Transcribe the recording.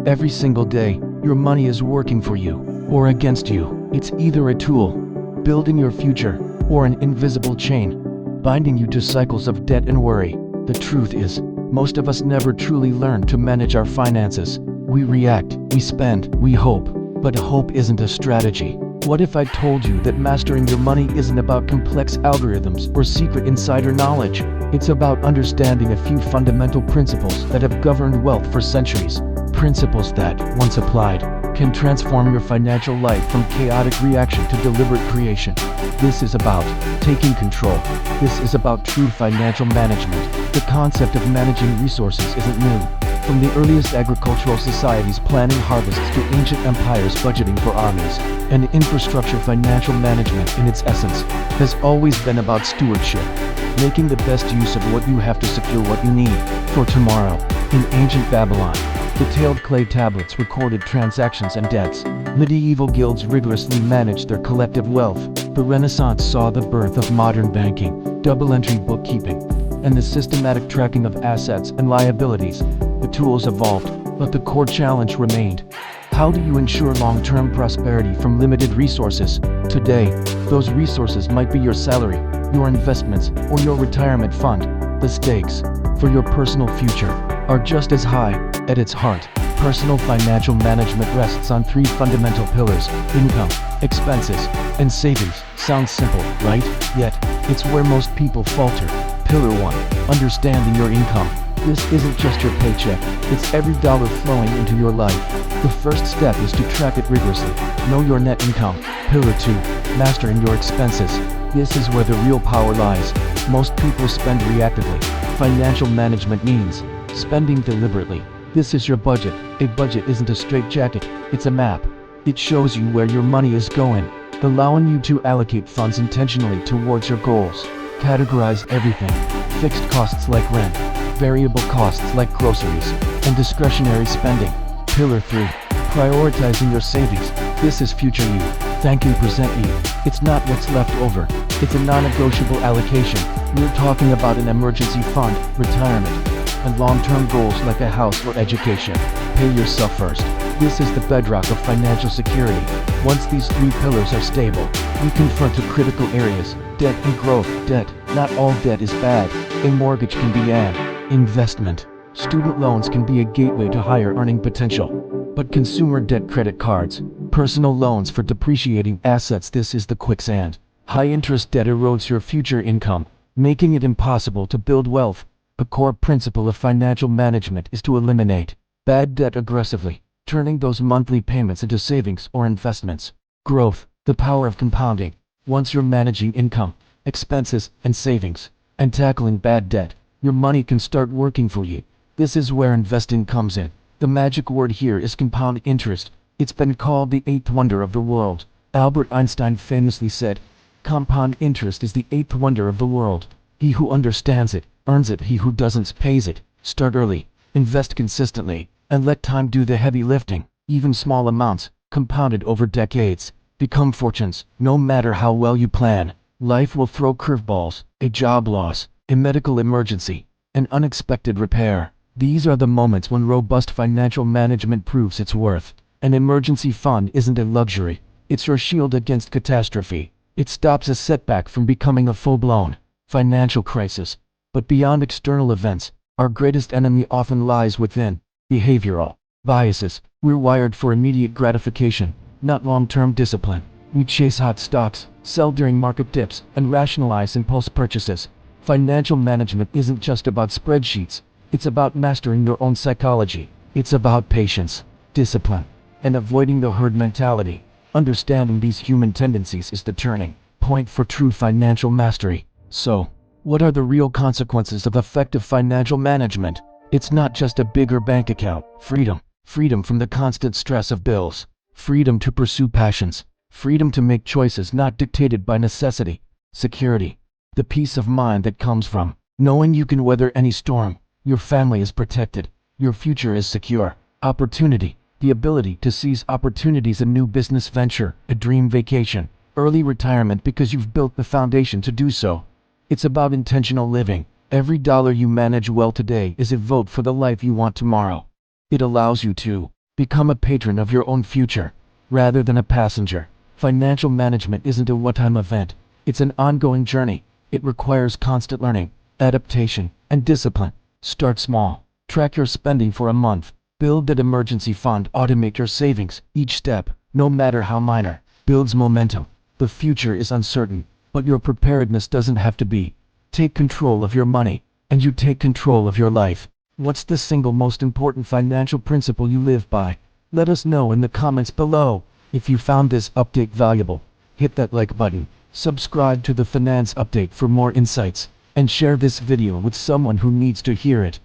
Every single day, your money is working for you or against you. It's either a tool, building your future, or an invisible chain, binding you to cycles of debt and worry. The truth is, most of us never truly learn to manage our finances. We react, we spend, we hope. But hope isn't a strategy. What if I told you that mastering your money isn't about complex algorithms or secret insider knowledge? It's about understanding a few fundamental principles that have governed wealth for centuries. Principles that, once applied, can transform your financial life from chaotic reaction to deliberate creation. This is about taking control. This is about true financial management. The concept of managing resources isn't new. From the earliest agricultural societies planning harvests to ancient empires budgeting for armies, and infrastructure, financial management in its essence has always been about stewardship, making the best use of what you have to secure what you need for tomorrow. In ancient Babylon, detailed clay tablets recorded transactions and debts. Medieval guilds rigorously managed their collective wealth. The Renaissance saw the birth of modern banking, double-entry bookkeeping, and the systematic tracking of assets and liabilities. The tools evolved, but the core challenge remained. How do you ensure long-term prosperity from limited resources? Today, those resources might be your salary, your investments, or your retirement fund. The stakes for your personal future are just as high. At its heart, personal financial management rests on three fundamental pillars: income, expenses, and savings. Sounds simple, right? Yet, it's where most people falter. Pillar 1. Understanding your income. This isn't just your paycheck, it's every dollar flowing into your life. The first step is to track it rigorously. Know your net income. Pillar 2. Mastering your expenses. This is where the real power lies. Most people spend reactively. Financial management means spending deliberately. This is your budget. A budget isn't a straitjacket, it's a map. It shows you where your money is going, allowing you to allocate funds intentionally towards your goals. Categorize everything: fixed costs like rent, variable costs like groceries, and discretionary spending. Pillar 3. Prioritizing your savings. This is future you. Thanking present you. It's not what's left over. It's a non-negotiable allocation. We're talking about an emergency fund, retirement, and long-term goals like a house or education. Pay yourself first. This is the bedrock of financial security. Once these three pillars are stable, we confront the critical areas: debt and growth. Debt. Not all debt is bad. A mortgage can be an investment. Student loans can be a gateway to higher earning potential. But consumer debt, credit cards, personal loans for depreciating assets, this is the quicksand. High interest debt erodes your future income, making it impossible to build wealth. A core principle of financial management is to eliminate bad debt aggressively, turning those monthly payments into savings or investments. Growth. The power of compounding. Once you're managing income, expenses, and savings, and tackling bad debt, your money can start working for you. This is where investing comes in. The magic word here is compound interest. It's been called the eighth wonder of the world. Albert Einstein famously said, "Compound interest is the eighth wonder of the world. He who understands it, earns it. He who doesn't, pays it." Start early, invest consistently, and let time do the heavy lifting. Even small amounts, compounded over decades, become fortunes. No matter how well you plan, life will throw curveballs: a job loss, a medical emergency, an unexpected repair. These are the moments when robust financial management proves its worth. An emergency fund isn't a luxury, it's your shield against catastrophe. It stops a setback from becoming a full-blown financial crisis. But beyond external events, our greatest enemy often lies within: behavioral biases. We're wired for immediate gratification, not long-term discipline. We chase hot stocks, sell during market dips, and rationalize impulse purchases. Financial management isn't just about spreadsheets. It's about mastering your own psychology. It's about patience, discipline, and avoiding the herd mentality. Understanding these human tendencies is the turning point for true financial mastery. So, what are the real consequences of effective financial management? It's not just a bigger bank account. Freedom. Freedom from the constant stress of bills. Freedom to pursue passions. Freedom to make choices not dictated by necessity. Security. The peace of mind that comes from knowing you can weather any storm. Your family is protected. Your future is secure. Opportunity. The ability to seize opportunities: a new business venture, a dream vacation, early retirement because you've built the foundation to do so. It's about intentional living. Every dollar you manage well today is a vote for the life you want tomorrow. It allows you to Become a patron of your own future, rather than a passenger. Financial management isn't a one-time event. It's an ongoing journey. It requires constant learning, adaptation, and discipline. Start small. Track your spending for a month. Build that emergency fund. Automate your savings. Each step, no matter how minor, builds momentum. The future is uncertain, but your preparedness doesn't have to be. Take control of your money, and you take control of your life. What's the single most important financial principle you live by? Let us know in the comments below. If you found this update valuable, hit that like button, subscribe to the Finance Update for more insights, and share this video with someone who needs to hear it.